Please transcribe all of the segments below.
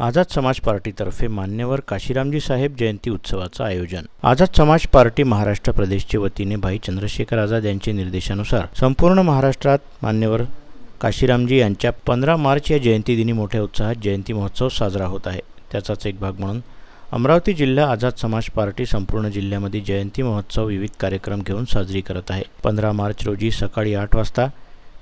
आझाद समाज पार्टीतर्फे मान्यवर काशीरामजी साहेब जयंती उत्सवाचं आयोजन। आझाद समाज पार्टी महाराष्ट्र प्रदेशच्या वतीने भाई चंद्रशेखर आझाद यांच्या निर्देशानुसार संपूर्ण महाराष्ट्रात मान्यवर काशीरामजी यांच्या 15 मार्च या जयंतीदिनी मोठ्या उत्साहात जयंती महोत्सव साजरा होत आहे। त्याचाच एक भाग म्हणून अमरावती जिल्हा आझाद समाज पार्टी संपूर्ण जिल्ह्यामध्ये जयंती महोत्सव विविध कार्यक्रम घेऊन साजरी करत आहे। 15 मार्च रोजी सकाळी 8 वाजता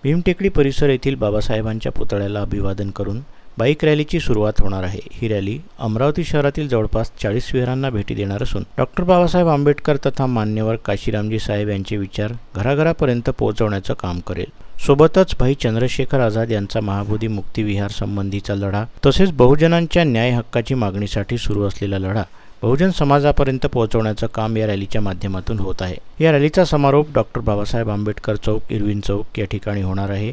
भीमटेकडी परिसर येथील बाबासाहेबांच्या पुतळ्याला अभिवादन करून बाईक रॅलीची सुरुवात होणार आहे। ही रॅली अमरावती शहरातील जवळपास 40 विहारांना भेटी देणार असून डॉक्टर बाबासाहेब आंबेडकर तथा मान्यवर काशीरामजी साहेब यांचे विचार घराघरापर्यंत पोहोचवण्याचं काम करेल। सोबतच भाई चंद्रशेखर आझाद यांचा महाबोधी मुक्ती विहार संबंधीचा लढा तसेच बहुजनांच्या न्याय हक्काची मागणीसाठी सुरू असलेला लढा बहुजन समाजापर्यंत पोहोचवण्याचं काम या रॅलीच्या माध्यमातून होत आहे। या रॅलीचा समारोप डॉक्टर बाबासाहेब आंबेडकर चौक, इरविन चौक या ठिकाणी होणार आहे।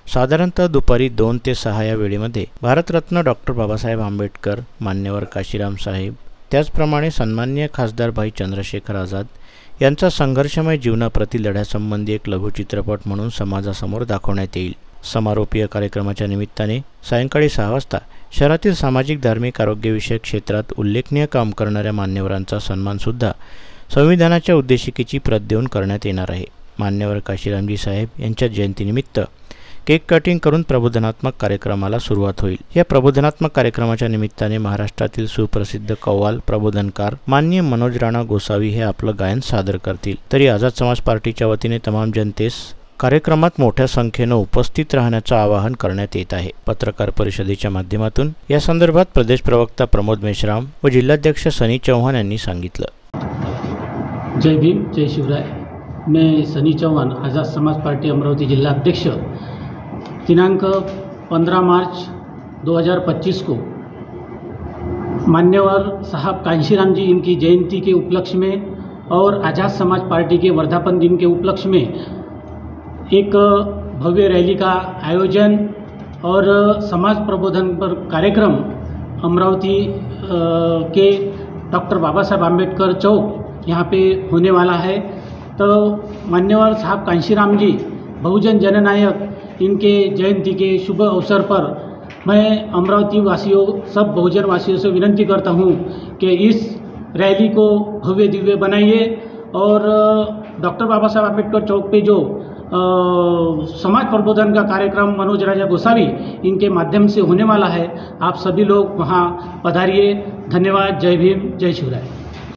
साधारणतः दुपारी 2 ते 6 या वेळेमध्ये भारतरत्न डॉक्टर बाबासाहेब आंबेडकर, मान्यवर काशीराम साहेब, त्याचप्रमाणे सन्माननीय खासदार भाई चंद्रशेखर आझाद यांचा संघर्षमय जीवनाप्रती लढ्यासंबंधी एक लघुचित्रपट म्हणून समाजासमोर दाखवण्यात येईल। समारोपीय कार्यक्रमाच्या निमित्ताने सायंकाळी 6 वाजता शहरातील सामाजिक, धार्मिक, आरोग्यविषयक क्षेत्रात उल्लेखनीय काम करणाऱ्या मान्यवरांचा सन्मानसुद्धा संविधानाच्या उद्देशिकेची प्रत देऊन करण्यात येणार आहे। मान्यवर काशीरामजी साहेब यांच्या जयंतीनिमित्त केक कटिंग करून प्रबोधनात्मक कार्यक्रमाला सुरुवात होईल। या प्रबोधनात्मक कार्यक्रमाच्या निमित्ताने महाराष्ट्रातील सुप्रसिद्ध कव्वाल, प्रबोधनकार माननीय मनोज राणा गोसावी हे आपलं गायन सादर करतील। तरी आझाद समाज पार्टीच्या वतीने तमाम जनतेस कार्यक्रमात मोठ्या संख्येने उपस्थित राहण्याचं आवाहन करण्यात येत आहे। पत्रकार परिषदेच्या माध्यमातून या संदर्भात प्रदेश प्रवक्ता प्रमोद मेश्राम व जिल्हाध्यक्ष सनी चौहान यांनी सांगितलं। जय भीम, जय शिवराय। मैं सनी चौहान, आज़ाद समाज पार्टी अमरावती जिला अध्यक्ष। दिनांक 15 मार्च 2025 को मान्यवर साहब कांशीराम जी इनकी जयंती के उपलक्ष्य में और आज़ाद समाज पार्टी के वर्धापन दिन के उपलक्ष्य में एक भव्य रैली का आयोजन और समाज प्रबोधन पर कार्यक्रम अमरावती के डॉक्टर बाबा साहेब आंबेडकर चौक यहाँ पे होने वाला है। तो मान्यवर साहब कांशीराम जी बहुजन जननायक इनके जयंती के शुभ अवसर पर मैं अमरावती वासियों, सब बहुजन वासियों से विनती करता हूँ कि इस रैली को भव्य दिव्य बनाइए और डॉक्टर बाबा साहेब आंबेडकर चौक पे जो समाज प्रबोधन का कार्यक्रम मनोज राजा गोसावी इनके माध्यम से होने वाला है, आप सभी लोग वहाँ पधारिए। धन्यवाद। जय भीम, जय शिवराय।